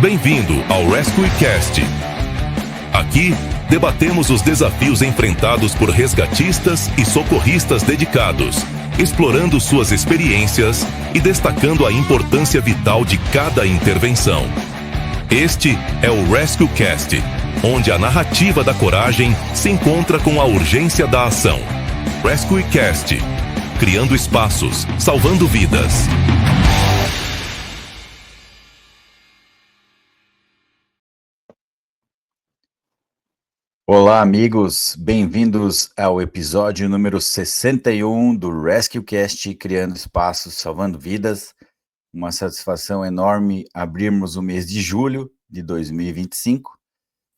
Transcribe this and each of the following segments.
Bem-vindo ao RescueCast. Aqui, debatemos os desafios enfrentados por resgatistas e socorristas dedicados, explorando suas experiências e destacando a importância vital de cada intervenção. Este é o RescueCast, onde a narrativa da coragem se encontra com a urgência da ação. RescueCast, criando espaços, salvando vidas. Olá, amigos, bem-vindos ao episódio número 61 do RescueCast, criando espaços, salvando vidas. Uma satisfação enorme abrirmos o mês de julho de 2025,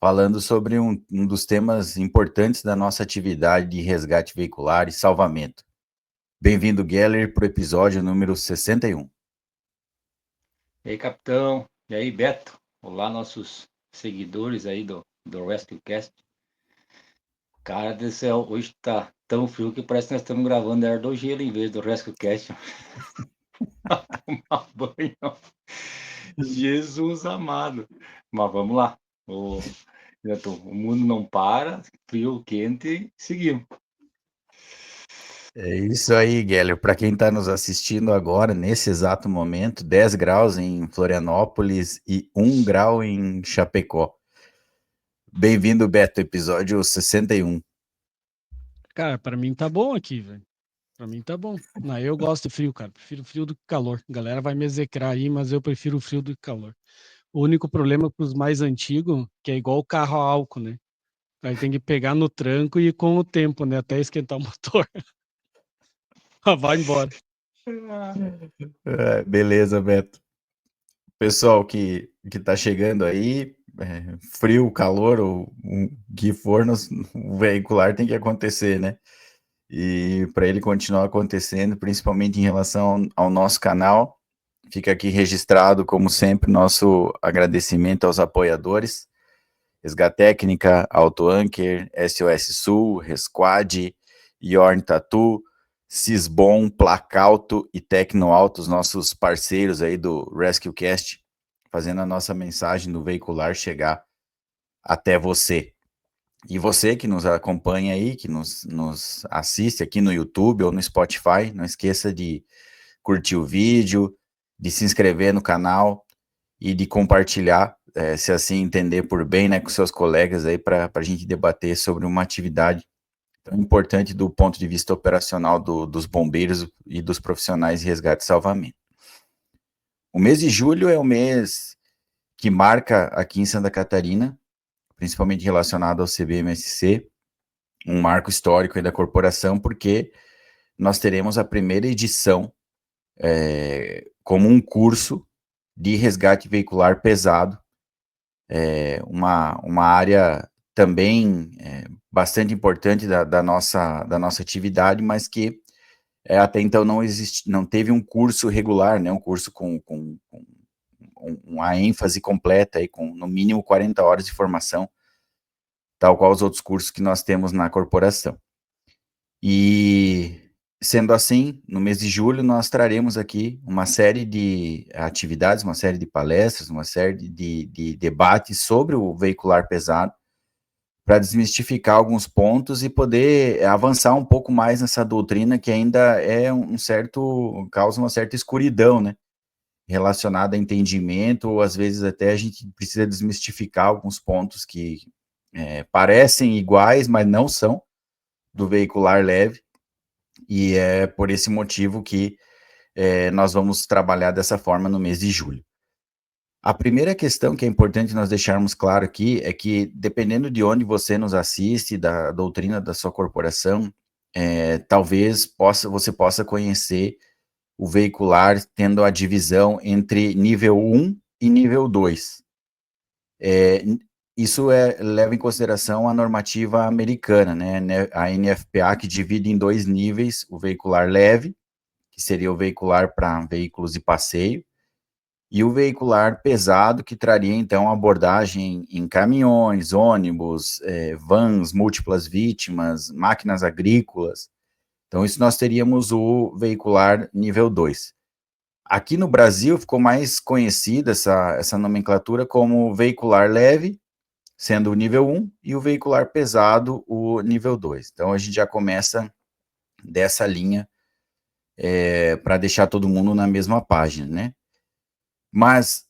falando sobre um dos temas importantes da nossa atividade de resgate veicular e salvamento. Bem-vindo, Geller, para o episódio número 61. E aí, capitão. E aí, Beto. Olá, nossos seguidores aí do RescueCast. Cara do céu, hoje tá tão frio que parece que nós estamos gravando Era do Gelo em vez do RescueCast. Pra tomar banho. Jesus amado. Mas vamos lá. O mundo não para, frio, quente, seguimos. É isso aí, Geller. Para quem está nos assistindo agora, nesse exato momento, 10 graus em Florianópolis e 1 grau em Chapecó. Bem-vindo, Beto, episódio 61. Cara, pra mim tá bom aqui, velho. Pra mim tá bom. Não, eu gosto de frio, cara. Prefiro frio do que calor. A galera vai me execrar aí, mas eu prefiro frio do que calor. O único problema pros mais antigos, que é igual o carro a álcool, né? Aí tem que pegar no tranco e ir com o tempo, né? Até esquentar o motor. Vai embora. Beleza, Beto. Pessoal que tá chegando aí, frio, calor, ou o que for, o veicular tem que acontecer, né? E para ele continuar acontecendo, principalmente em relação ao nosso canal, fica aqui registrado, como sempre, nosso agradecimento aos apoiadores, Resgatécnica, AutoAnker, SOS Sul, Resquad, Yorn Tattoo, Cisbom, Placauto e Tecnoauto, os nossos parceiros aí do RescueCast, fazendo a nossa mensagem do veicular chegar até você. E você que nos acompanha aí, que nos assiste aqui no YouTube ou no Spotify, não esqueça de curtir o vídeo, de se inscrever no canal e de compartilhar, se assim entender por bem, né, com seus colegas aí, para a gente debater sobre uma atividade tão importante do ponto de vista operacional dos bombeiros e dos profissionais de resgate e salvamento. O mês de julho é o mês que marca aqui em Santa Catarina, principalmente relacionado ao CBMSC, um marco histórico aí da corporação, porque nós teremos a primeira edição como um curso de resgate veicular pesado, uma área também bastante importante da nossa atividade, mas que até então não teve um curso regular, né, um curso com uma ênfase completa, aí, com no mínimo 40 horas de formação, tal qual os outros cursos que nós temos na corporação. E, sendo assim, no mês de julho, nós traremos aqui uma série de atividades, uma série de palestras, uma série de debates sobre o veicular pesado, para desmistificar alguns pontos e poder avançar um pouco mais nessa doutrina que ainda causa uma certa escuridão, né, relacionada a entendimento, ou às vezes até a gente precisa desmistificar alguns pontos que parecem iguais, mas não são, do veicular leve, e é por esse motivo que nós vamos trabalhar dessa forma no mês de julho. A primeira questão que é importante nós deixarmos claro aqui é que, dependendo de onde você nos assiste, da doutrina da sua corporação, talvez você possa conhecer o veicular tendo a divisão entre nível 1 e nível 2. Isso leva em consideração a normativa americana, né, a NFPA, que divide em 2 níveis, o veicular leve, que seria o veicular para veículos de passeio, e o veicular pesado, que traria, então, abordagem em caminhões, ônibus, vans, múltiplas vítimas, máquinas agrícolas. Então, isso nós teríamos o veicular nível 2. aqui no Brasil ficou mais conhecida essa nomenclatura como veicular leve, sendo o nível 1, e o veicular pesado, o nível 2. Então, a gente já começa dessa linha para deixar todo mundo na mesma página, né? Mas,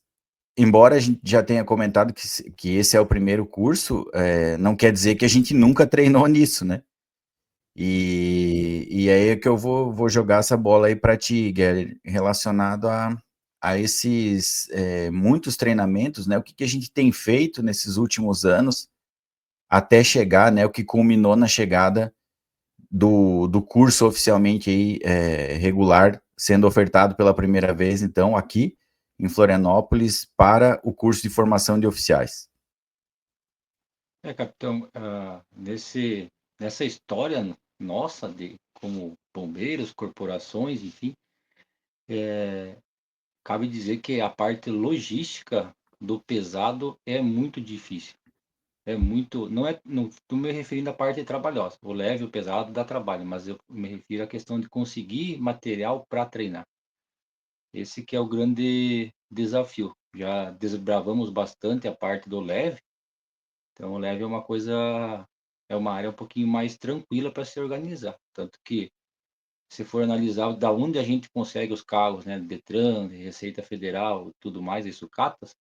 embora a gente já tenha comentado que esse é o primeiro curso, não quer dizer que a gente nunca treinou nisso, né? E aí é que eu vou jogar essa bola aí para ti, Gary, relacionado a esses muitos treinamentos, né? O que a gente tem feito nesses últimos anos até chegar, né? O que culminou na chegada do curso oficialmente aí, regular, sendo ofertado pela primeira vez, então, aqui em Florianópolis, para o curso de formação de oficiais. Capitão, nessa história nossa como bombeiros, corporações, enfim, cabe dizer que a parte logística do pesado é muito difícil. Não estou me referindo à parte trabalhosa. O leve e o pesado dá trabalho, mas eu me refiro à questão de conseguir material para treinar. Esse que é o grande desafio. Já desbravamos bastante a parte do leve, então o leve é uma área um pouquinho mais tranquila para se organizar. Tanto que, se for analisar da onde a gente consegue os carros, né, Detran, Receita Federal, tudo mais, e sucatas,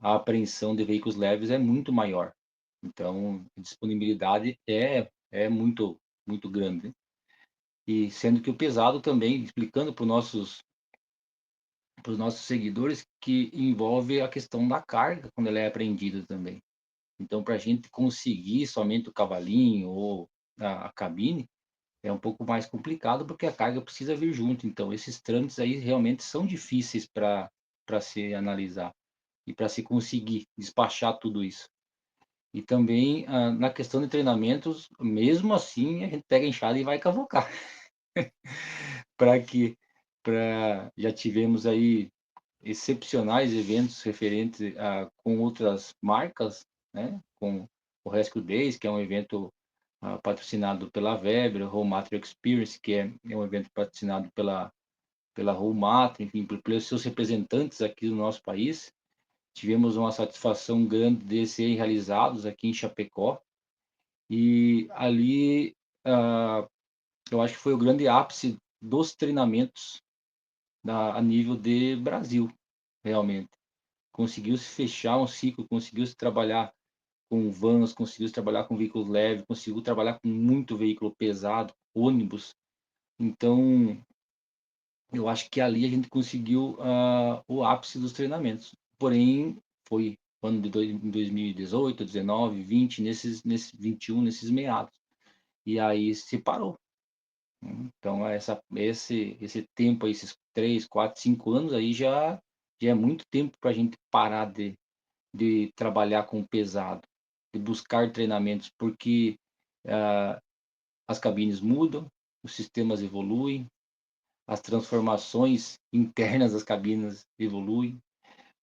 a apreensão de veículos leves é muito maior. Então, a disponibilidade é muito, muito grande. E sendo que o pesado também, explicando para os nossos seguidores, que envolve a questão da carga quando ela é apreendida também. Então, para a gente conseguir somente o cavalinho ou a cabine, é um pouco mais complicado porque a carga precisa vir junto. Então, esses trâmites aí realmente são difíceis para se analisar e para se conseguir despachar tudo isso. E também na questão de treinamentos, mesmo assim, a gente pega a enxada e vai cavocar. Já tivemos aí excepcionais eventos referentes com outras marcas, né? Com o Rescue Days, que é um evento patrocinado pela Weber, o Rollmaster Experience, que é um evento patrocinado pela Rollmaster, enfim, pelos seus representantes aqui do nosso país. Tivemos uma satisfação grande de serem realizados aqui em Chapecó. E ali, eu acho que foi o grande ápice dos treinamentos a nível de Brasil, realmente. Conseguiu-se fechar um ciclo, conseguiu-se trabalhar com vans, conseguiu-se trabalhar com veículos leves, conseguiu trabalhar com muito veículo pesado, ônibus. Então, eu acho que ali a gente conseguiu o ápice dos treinamentos. Porém, foi ano de 2018, 19, 20, nesses 21, nesses meados. E aí se parou. Então, esse tempo aí, esses 3, 4, 5 anos aí já é muito tempo para a gente parar de trabalhar com pesado, de buscar treinamentos, porque as cabines mudam, os sistemas evoluem, as transformações internas das cabines evoluem,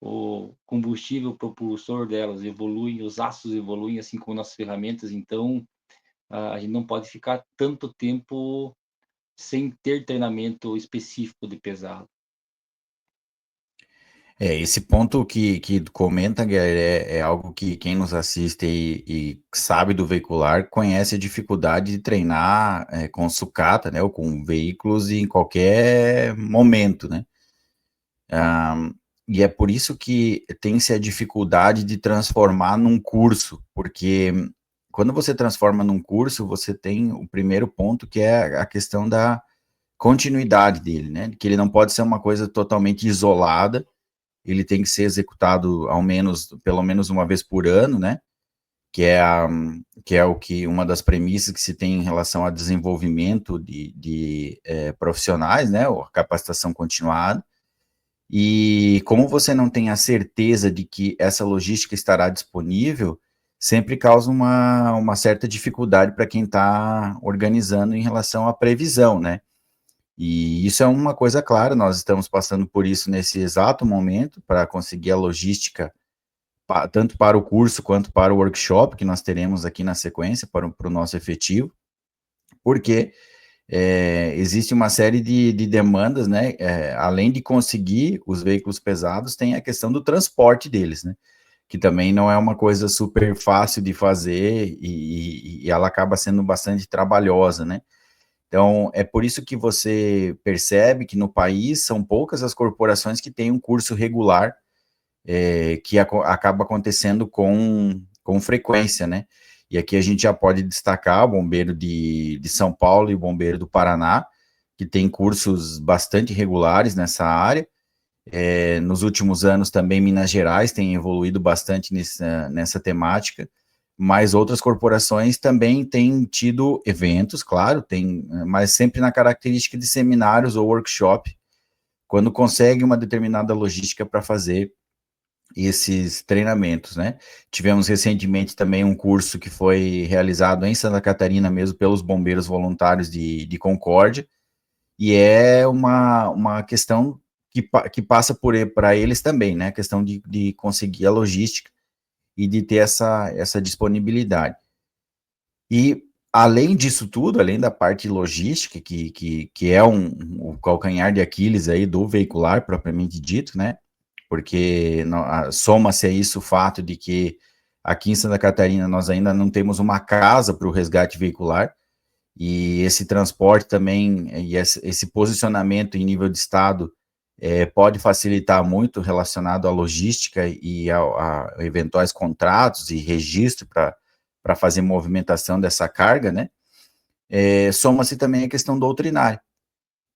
o combustível propulsor delas evolui, os aços evoluem, assim como nossas ferramentas. Então, a gente não pode ficar tanto tempo sem ter treinamento específico de pesado. Esse ponto que comenta, Guilherme, é algo que quem nos assiste e sabe do veicular conhece a dificuldade de treinar com sucata, né, ou com veículos em qualquer momento, né? E é por isso que tem-se a dificuldade de transformar num curso, porque quando você transforma num curso, você tem o primeiro ponto, que é a questão da continuidade dele, né? Que ele não pode ser uma coisa totalmente isolada, ele tem que ser executado pelo menos uma vez por ano, né? Que é uma das premissas que se tem em relação ao desenvolvimento de profissionais, né? Ou a capacitação continuada. E como você não tem a certeza de que essa logística estará disponível, sempre causa uma certa dificuldade para quem está organizando em relação à previsão, né? E isso é uma coisa clara, nós estamos passando por isso nesse exato momento, para conseguir a logística, tanto para o curso quanto para o workshop que nós teremos aqui na sequência, para o nosso efetivo, porque existe uma série de demandas, né? Além de conseguir os veículos pesados, tem a questão do transporte deles, né? Que também não é uma coisa super fácil de fazer e ela acaba sendo bastante trabalhosa, né? Então, é por isso que você percebe que no país são poucas as corporações que têm um curso regular, que acaba acontecendo com frequência, né? E aqui a gente já pode destacar o Bombeiro de São Paulo e o Bombeiro do Paraná, que tem cursos bastante regulares nessa área. Nos últimos anos também Minas Gerais tem evoluído bastante nessa temática, mas outras corporações também têm tido eventos, claro, mas sempre na característica de seminários ou workshop, quando consegue uma determinada logística para fazer esses treinamentos, né? Tivemos recentemente também um curso que foi realizado em Santa Catarina mesmo pelos bombeiros voluntários de Concórdia, e é uma questão que passa para eles também, né? A questão de conseguir a logística e de ter essa disponibilidade. E além disso tudo, além da parte logística, que é o calcanhar de Aquiles aí do veicular, propriamente dito, né? Porque soma-se a isso o fato de que aqui em Santa Catarina nós ainda não temos uma casa para o resgate veicular, e esse transporte também, e esse posicionamento em nível de estado, pode facilitar muito relacionado à logística e a eventuais contratos e registro para fazer movimentação dessa carga, né? Soma-se também a questão doutrinária,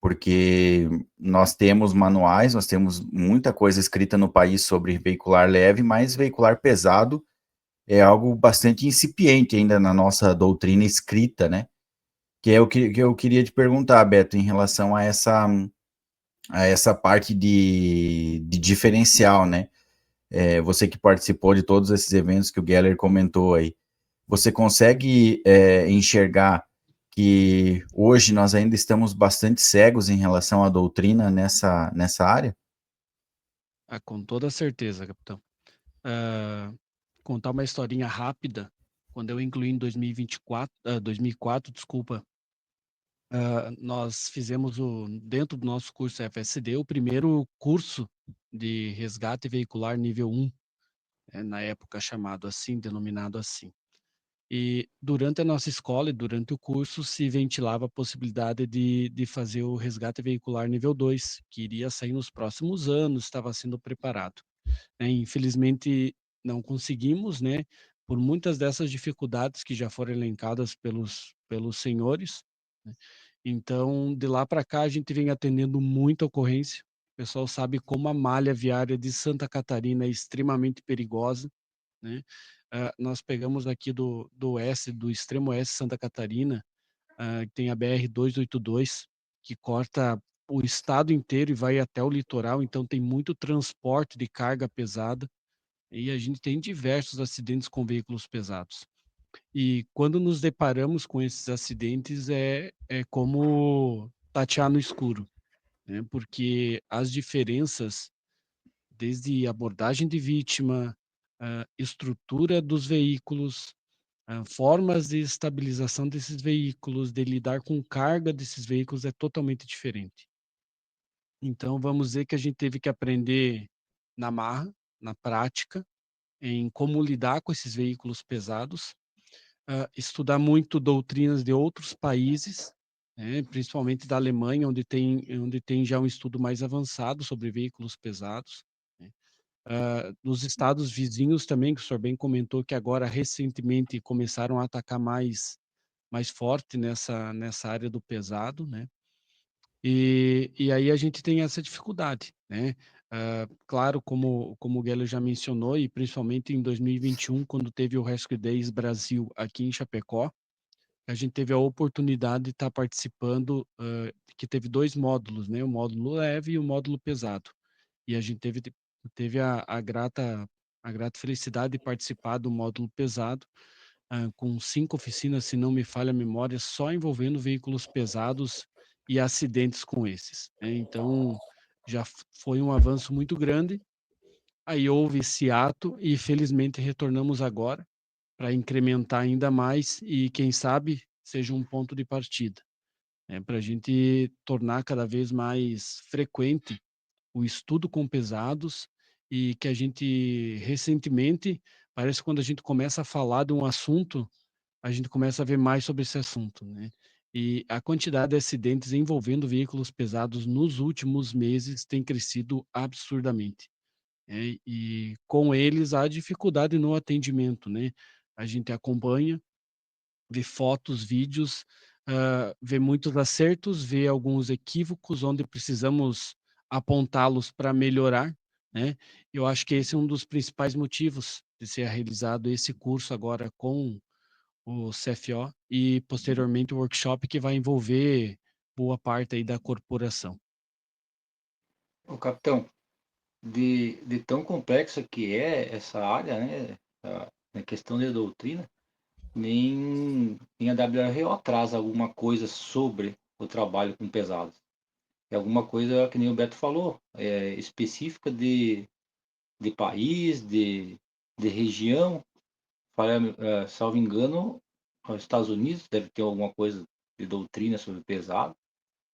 porque nós temos manuais, nós temos muita coisa escrita no país sobre veicular leve, mas veicular pesado é algo bastante incipiente ainda na nossa doutrina escrita, né? Que é o que eu queria te perguntar, Beto, em relação a essa parte de diferencial, né? Você que participou de todos esses eventos que o Geller comentou aí, você consegue enxergar que hoje nós ainda estamos bastante cegos em relação à doutrina nessa área? Com toda certeza, capitão. Contar uma historinha rápida. Quando eu incluí em 2004, desculpa, nós fizemos dentro do nosso curso FSD o primeiro curso de resgate veicular nível 1, na época chamado assim, denominado assim. E durante a nossa escola e durante o curso se ventilava a possibilidade de fazer o resgate veicular nível 2, que iria sair nos próximos anos, estava sendo preparado, né? Infelizmente não conseguimos, né? Por muitas dessas dificuldades que já foram elencadas pelos senhores, né? Então, de lá para cá, a gente vem atendendo muita ocorrência. O pessoal sabe como a malha viária de Santa Catarina é extremamente perigosa, né? Nós pegamos aqui do oeste, do extremo oeste de Santa Catarina, que tem a BR-282, que corta o estado inteiro e vai até o litoral, então tem muito transporte de carga pesada e a gente tem diversos acidentes com veículos pesados. E quando nos deparamos com esses acidentes, é como tatear no escuro, né? Porque as diferenças, desde abordagem de vítima, estrutura dos veículos, formas de estabilização desses veículos, de lidar com carga desses veículos é totalmente diferente. Então, vamos dizer que a gente teve que aprender na marra, na prática, em como lidar com esses veículos pesados, estudar muito doutrinas de outros países, né, principalmente da Alemanha, onde tem já um estudo mais avançado sobre veículos pesados, né. Nos estados vizinhos também, que o senhor bem comentou que agora recentemente começaram a atacar mais forte nessa área do pesado, né. E aí a gente tem essa dificuldade, né. Claro, como o Guelho já mencionou, e principalmente em 2021, quando teve o Rescue Days Brasil aqui em Chapecó, a gente teve a oportunidade de estar participando, que teve 2 módulos, né, o módulo leve e o módulo pesado. E a gente teve a grata felicidade de participar do módulo pesado, com 5 oficinas, se não me falha a memória, só envolvendo veículos pesados e acidentes com esses, né. Então, já foi um avanço muito grande. Aí houve esse ato e felizmente retornamos agora para incrementar ainda mais e quem sabe seja um ponto de partida. para a gente tornar cada vez mais frequente o estudo com pesados e que a gente recentemente, parece que quando a gente começa a falar de um assunto, a gente começa a ver mais sobre esse assunto, né? E a quantidade de acidentes envolvendo veículos pesados nos últimos meses tem crescido absurdamente, né? E com eles a dificuldade no atendimento, né? A gente acompanha, vê fotos, vídeos, vê muitos acertos, vê alguns equívocos onde precisamos apontá-los para melhorar, né. Eu acho que esse é um dos principais motivos de ser realizado esse curso agora com o CFO e posteriormente o workshop que vai envolver boa parte aí da corporação. Ô, capitão, de tão complexa que é essa área, né, a questão de doutrina, nem a WRO traz alguma coisa sobre o trabalho com pesados. É alguma coisa, que nem o Beto falou, específica de país, de região. Salvo engano, os Estados Unidos deve ter alguma coisa de doutrina sobre pesado.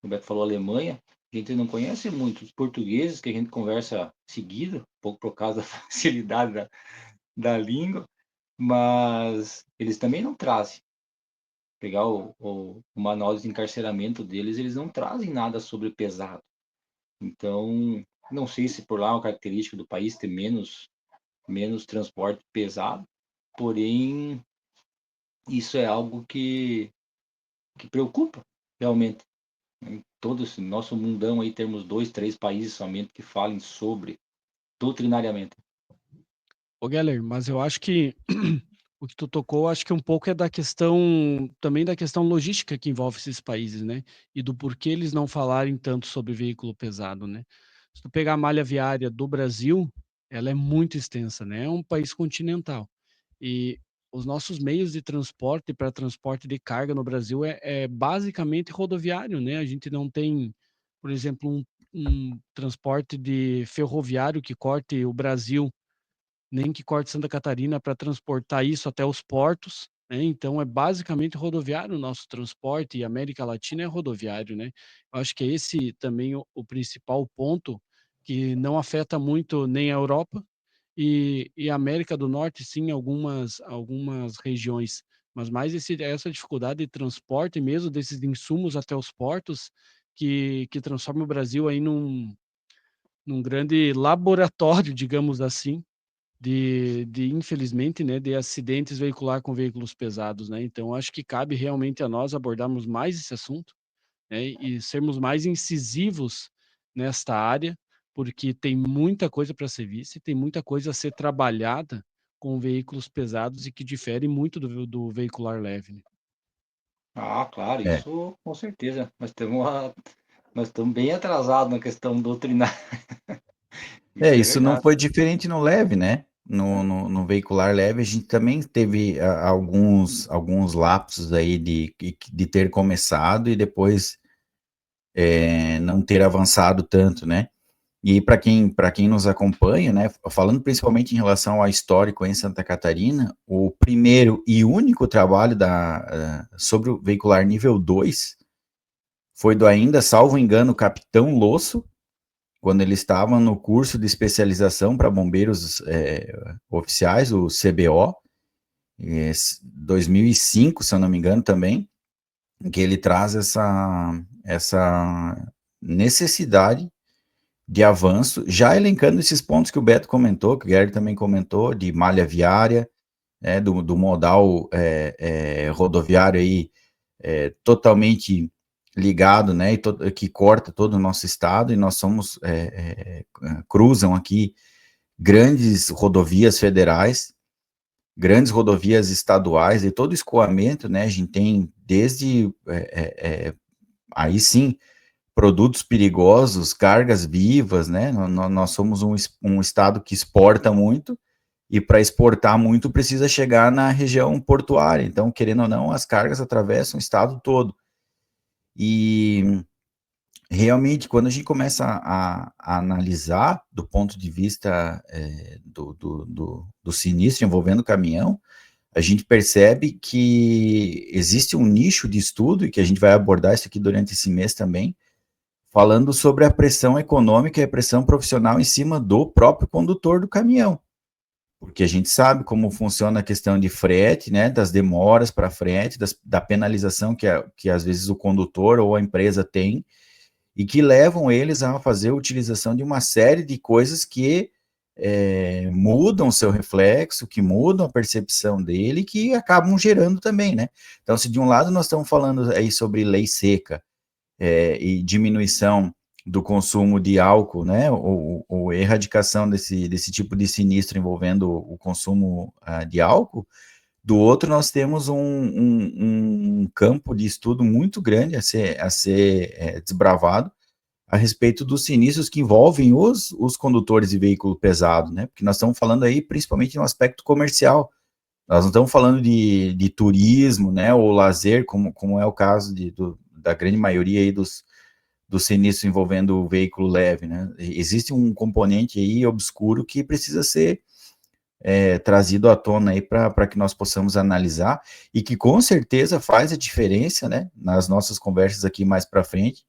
O Beto falou Alemanha. A gente não conhece muito os portugueses, que a gente conversa seguido, um pouco por causa da facilidade da língua, mas eles também não trazem. Pegar o manual de encarceramento deles, eles não trazem nada sobre pesado. Então, não sei se por lá é uma característica do país ter menos transporte pesado, porém, isso é algo que preocupa, realmente. Em todo esse nosso mundão aí, temos 2, 3 países somente que falem sobre doutrinariamente. Ô Geller, mas eu acho que o que tu tocou, acho que um pouco é da questão, também da questão logística que envolve esses países, né? E do porquê eles não falarem tanto sobre veículo pesado, né? Se tu pegar a malha viária do Brasil, ela é muito extensa, né? É um país continental. E os nossos meios de transporte para transporte de carga no Brasil é basicamente rodoviário, né? A gente não tem, por exemplo, um transporte de ferroviário que corte o Brasil nem que corte Santa Catarina para transportar isso até os portos, né? Então é basicamente rodoviário o nosso transporte e a América Latina é rodoviário, né? Eu acho que é esse também o principal ponto que não afeta muito nem a Europa e a América do Norte, sim, algumas regiões, mas mais essa dificuldade de transporte mesmo desses insumos até os portos que transforma o Brasil aí num grande laboratório, digamos assim, de infelizmente, né, de acidentes veicular com veículos pesados, né? Então acho que cabe realmente a nós abordarmos mais esse assunto, né, e sermos mais incisivos nesta área, porque tem muita coisa para ser vista e tem muita coisa a ser trabalhada com veículos pesados e que difere muito do veicular leve, né? Ah, claro, É, isso com certeza. Nós estamos bem atrasados na questão doutrinária. Isso é isso não verdade. foi diferente no leve, né? No veicular leve, a gente também teve alguns lapsos aí de ter começado e depois não ter avançado tanto, né? E para quem nos acompanha, né, falando principalmente em relação ao histórico em Santa Catarina, o primeiro e único trabalho sobre o veicular nível 2 foi do ainda, salvo engano, Capitão Losso, quando ele estava no curso de especialização para bombeiros oficiais, o CBO, 2005, se eu não me engano também, em que ele traz essa necessidade de avanço, já elencando esses pontos que o Beto comentou, que o Gary também comentou, de malha viária, do modal rodoviário aí totalmente ligado, né, que corta todo o nosso estado, e nós cruzam aqui grandes rodovias federais, grandes rodovias estaduais, e todo o escoamento, né, a gente tem desde, aí sim, produtos perigosos, cargas vivas, né? Nós somos um estado que exporta muito, e para exportar muito precisa chegar na região portuária. Então, querendo ou não, as cargas atravessam o estado todo. E realmente, quando a gente começa a analisar do ponto de vista do sinistro envolvendo o caminhão, a gente percebe que existe um nicho de estudo, e que a gente vai abordar isso aqui durante esse mês também, falando sobre a pressão econômica e a pressão profissional em cima do próprio condutor do caminhão. Porque a gente sabe como funciona a questão de frete, né, das demoras para frete, da penalização que às vezes o condutor ou a empresa tem, e que levam eles a fazer a utilização de uma série de coisas que mudam o seu reflexo, que mudam a percepção dele, que acabam gerando também, né? Então, se de um lado nós estamos falando aí sobre lei seca e diminuição do consumo de álcool, né, ou erradicação desse tipo de sinistro envolvendo o consumo de álcool, do outro nós temos um campo de estudo muito grande a ser desbravado a respeito dos sinistros que envolvem os condutores de veículo pesado, né, porque nós estamos falando aí principalmente no aspecto comercial, nós não estamos falando de turismo, né, ou lazer, como é o caso da grande maioria aí dos sinistros envolvendo o veículo leve, né? Existe um componente aí obscuro que precisa ser trazido à tona aí para que nós possamos analisar e que com certeza faz a diferença, né? Nas nossas conversas aqui mais para frente,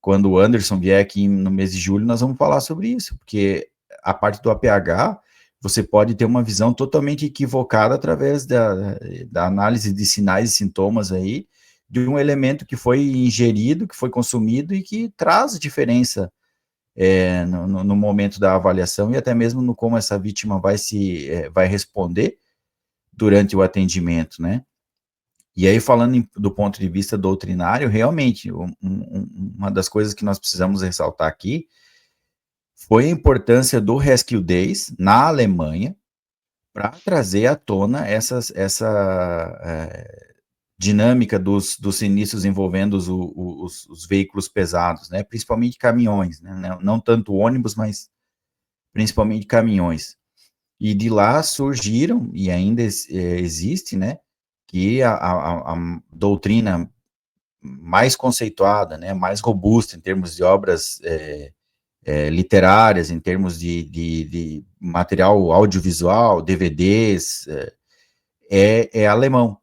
quando o Anderson vier aqui no mês de julho, nós vamos falar sobre isso, porque a parte do APH, você pode ter uma visão totalmente equivocada através da análise de sinais e sintomas aí, de um elemento que foi ingerido, que foi consumido e que traz diferença no momento da avaliação e até mesmo no como essa vítima vai responder durante o atendimento, né? E aí, falando do ponto de vista doutrinário, realmente, uma das coisas que nós precisamos ressaltar aqui foi a importância do Rescue Days na Alemanha para trazer à tona essa dinâmica dos sinistros envolvendo os veículos pesados, né, principalmente caminhões, né, não tanto ônibus, mas principalmente caminhões. E de lá surgiram, e ainda existe, né, que a doutrina mais conceituada, né, mais robusta em termos de obras literárias, em termos de material audiovisual, DVDs, é alemão.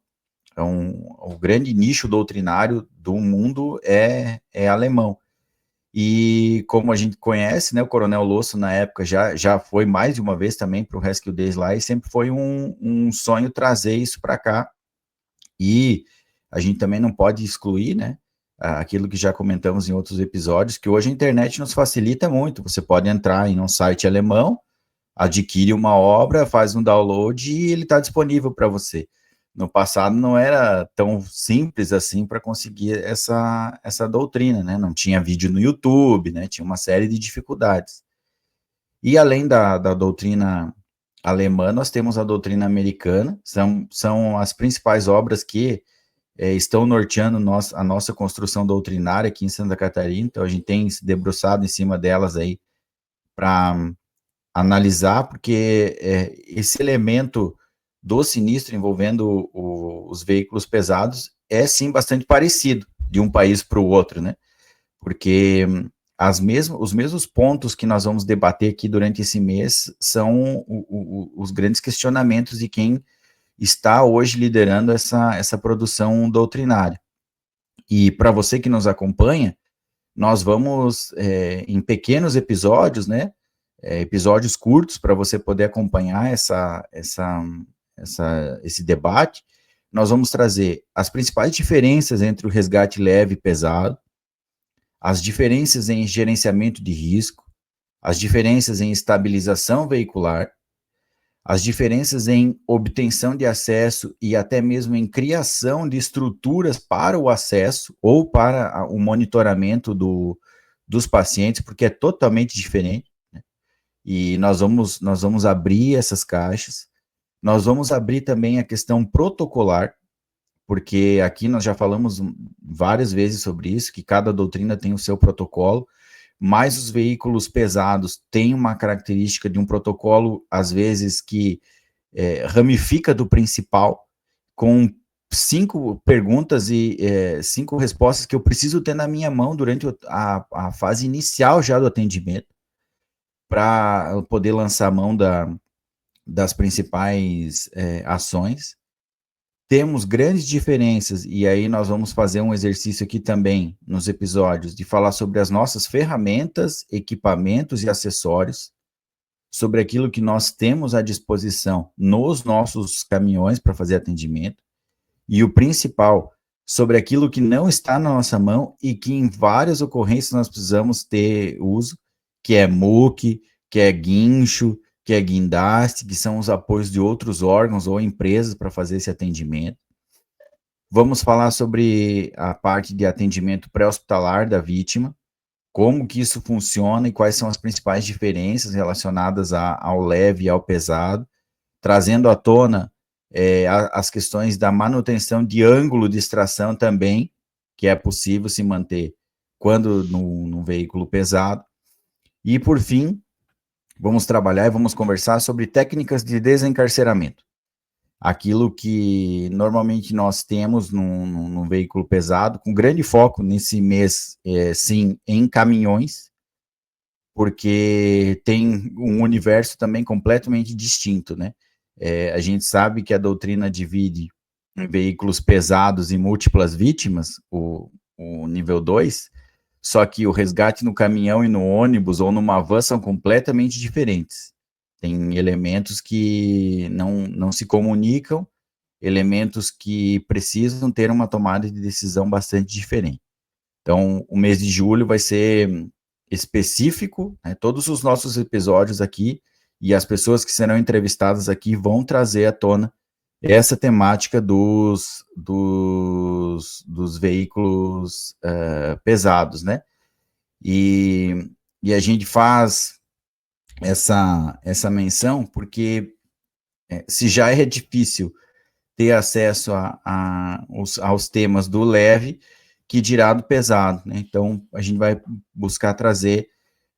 Então, o grande nicho doutrinário do mundo é alemão. E como a gente conhece, né, o Coronel Losso, na época, já foi mais de uma vez também para o Rescue Days lá, e sempre foi um sonho trazer isso para cá. E a gente também não pode excluir, né, aquilo que já comentamos em outros episódios, que hoje a internet nos facilita muito. Você pode entrar em um site alemão, adquire uma obra, faz um download e ele está disponível para você. No passado não era tão simples assim para conseguir essa doutrina, né? Não tinha vídeo no YouTube, né? Tinha uma série de dificuldades. E além da doutrina alemã, nós temos a doutrina americana, são as principais obras que estão norteando a nossa construção doutrinária aqui em Santa Catarina, então a gente tem se debruçado em cima delas aí para analisar, porque esse elemento do sinistro envolvendo os veículos pesados é sim bastante parecido de um país para o outro, né? Porque os mesmos pontos que nós vamos debater aqui durante esse mês são os grandes questionamentos de quem está hoje liderando essa produção doutrinária. E para você que nos acompanha, nós vamos, em pequenos episódios, né, episódios curtos para você poder acompanhar esse debate, nós vamos trazer as principais diferenças entre o resgate leve e pesado, as diferenças em gerenciamento de risco, as diferenças em estabilização veicular, as diferenças em obtenção de acesso e até mesmo em criação de estruturas para o acesso ou para o monitoramento dos pacientes, porque é totalmente diferente, né? E nós vamos abrir essas caixas, nós vamos abrir também a questão protocolar, porque aqui nós já falamos várias vezes sobre isso, que cada doutrina tem o seu protocolo, mas os veículos pesados têm uma característica de um protocolo, às vezes, que ramifica do principal, com 5 perguntas e 5 respostas que eu preciso ter na minha mão durante a fase inicial já do atendimento, para poder lançar a mão das principais ações. temos grandes diferenças, e aí nós vamos fazer um exercício aqui também, nos episódios, de falar sobre as nossas ferramentas, equipamentos e acessórios, sobre aquilo que nós temos à disposição nos nossos caminhões para fazer atendimento, e o principal, sobre aquilo que não está na nossa mão e que em várias ocorrências nós precisamos ter uso, que é muque, que é guincho, que é guindaste, que são os apoios de outros órgãos ou empresas para fazer esse atendimento. Vamos falar sobre a parte de atendimento pré-hospitalar da vítima, como que isso funciona e quais são as principais diferenças relacionadas ao leve e ao pesado, trazendo à tona as questões da manutenção de ângulo de extração também, que é possível se manter quando num veículo pesado. E, por fim, vamos trabalhar e vamos conversar sobre técnicas de desencarceramento. Aquilo que normalmente nós temos num veículo pesado, com grande foco nesse mês, sim, em caminhões, porque tem um universo também completamente distinto, né? A gente sabe que a doutrina divide veículos pesados e múltiplas vítimas, o nível 2, só que o resgate no caminhão e no ônibus ou numa van são completamente diferentes. Tem elementos que não se comunicam, elementos que precisam ter uma tomada de decisão bastante diferente. Então, o mês de julho vai ser específico, né? Todos os nossos episódios aqui e as pessoas que serão entrevistadas aqui vão trazer à tona essa temática dos veículos pesados, né? E a gente faz essa menção porque se já é difícil ter acesso aos temas do leve, que dirá do pesado, né? Então, a gente vai buscar trazer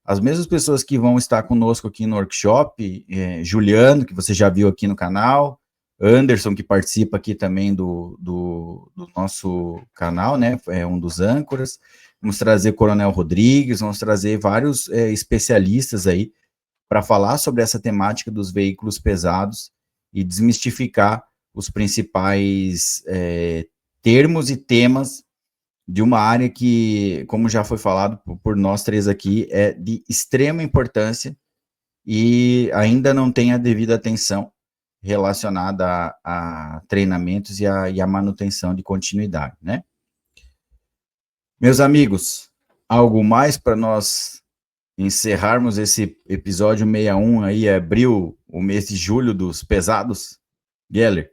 as mesmas pessoas que vão estar conosco aqui no workshop, Juliano, que você já viu aqui no canal, Anderson, que participa aqui também do nosso canal, né? É um dos âncoras. Vamos trazer Coronel Rodrigues, vamos trazer vários especialistas aí para falar sobre essa temática dos veículos pesados e desmistificar os principais termos e temas de uma área que, como já foi falado por nós três aqui, é de extrema importância e ainda não tem a devida atenção relacionada a treinamentos e a manutenção de continuidade, né? Meus amigos, algo mais para nós encerrarmos esse episódio 61 aí, abriu o mês de julho dos pesados? Geller.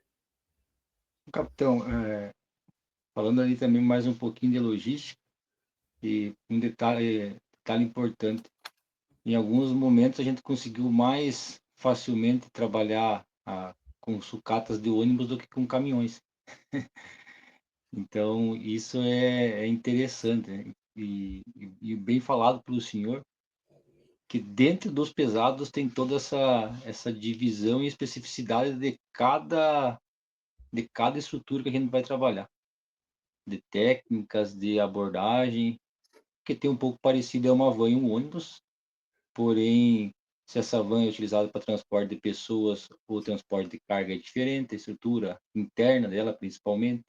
Capitão, falando ali também mais um pouquinho de logística, e um detalhe importante, em alguns momentos a gente conseguiu mais facilmente trabalhar com sucatas de ônibus do que com caminhões. Então, isso é interessante, né? E bem falado pelo senhor, que dentro dos pesados tem toda essa divisão e especificidade de cada estrutura que a gente vai trabalhar, de técnicas, de abordagem, que tem um pouco parecido é uma van e um ônibus, porém, se essa van é utilizada para transporte de pessoas ou transporte de carga é diferente, a estrutura interna dela principalmente.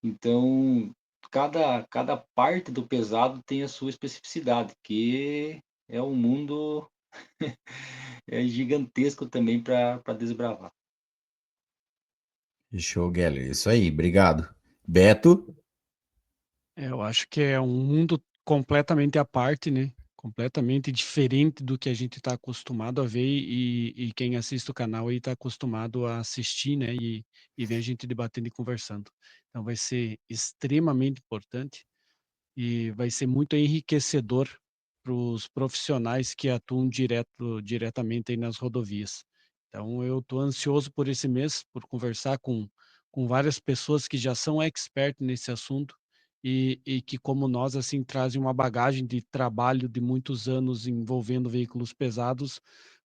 Então, cada parte do pesado tem a sua especificidade, que é um mundo gigantesco também para desbravar. Show, Geller. Isso aí, obrigado. Beto? Eu acho que é um mundo completamente à parte, né? Completamente diferente do que a gente está acostumado a ver e quem assiste o canal aí está acostumado a assistir, né? E ver a gente debatendo e conversando. Então vai ser extremamente importante e vai ser muito enriquecedor para os profissionais que atuam diretamente aí nas rodovias. Então eu estou ansioso por esse mês, por conversar com várias pessoas que já são expert nesse assunto e que, como nós, assim, trazem uma bagagem de trabalho de muitos anos envolvendo veículos pesados,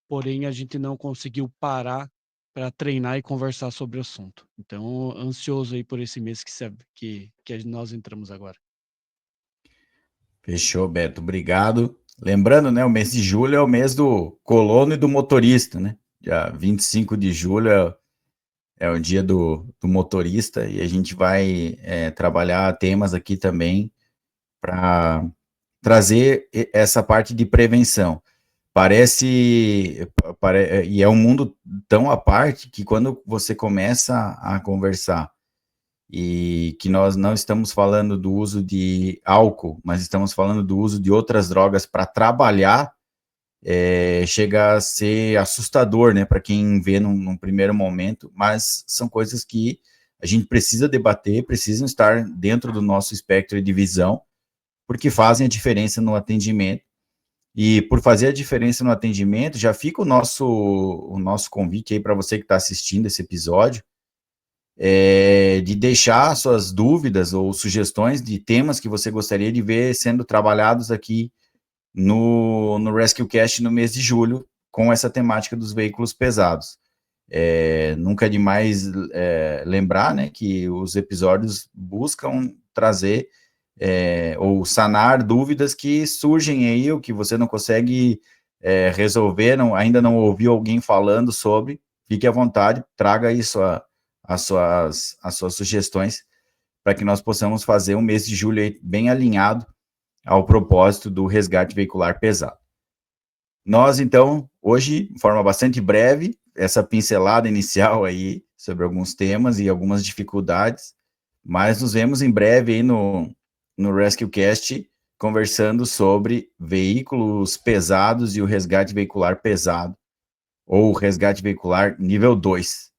porém a gente não conseguiu parar para treinar e conversar sobre o assunto. Então, ansioso aí por esse mês que nós entramos agora. Fechou, Beto, obrigado. Lembrando, né, o mês de julho é o mês do colono e do motorista, né? Dia 25 de julho é o dia do motorista, e a gente vai trabalhar temas aqui também para trazer essa parte de prevenção. E é um mundo tão à parte que quando você começa a conversar e que nós não estamos falando do uso de álcool, mas estamos falando do uso de outras drogas para trabalhar, chega a ser assustador, né, para quem vê num primeiro momento, mas são coisas que a gente precisa debater, precisam estar dentro do nosso espectro de visão, porque fazem a diferença no atendimento. E por fazer a diferença no atendimento, já fica o nosso convite aí para você que está assistindo esse episódio, de deixar suas dúvidas ou sugestões de temas que você gostaria de ver sendo trabalhados aqui no RescueCast no mês de julho, com essa temática dos veículos pesados. Nunca é demais lembrar, né, que os episódios buscam trazer ou sanar dúvidas que surgem aí, ou que você não consegue resolver, ainda não ouviu alguém falando sobre. Fique à vontade, traga aí as suas sugestões, para que nós possamos fazer um mês de julho aí bem alinhado ao propósito do resgate veicular pesado. Nós, então, hoje, de forma bastante breve, essa pincelada inicial aí sobre alguns temas e algumas dificuldades, mas nos vemos em breve aí no RescueCast, conversando sobre veículos pesados e o resgate veicular pesado, ou resgate veicular nível 2.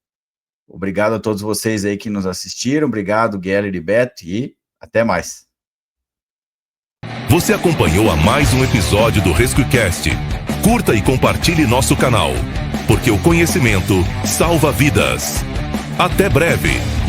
Obrigado a todos vocês aí que nos assistiram, obrigado, Geller e Beto, e até mais. Você acompanhou a mais um episódio do RescueCast. Curta e compartilhe nosso canal, porque o conhecimento salva vidas. Até breve!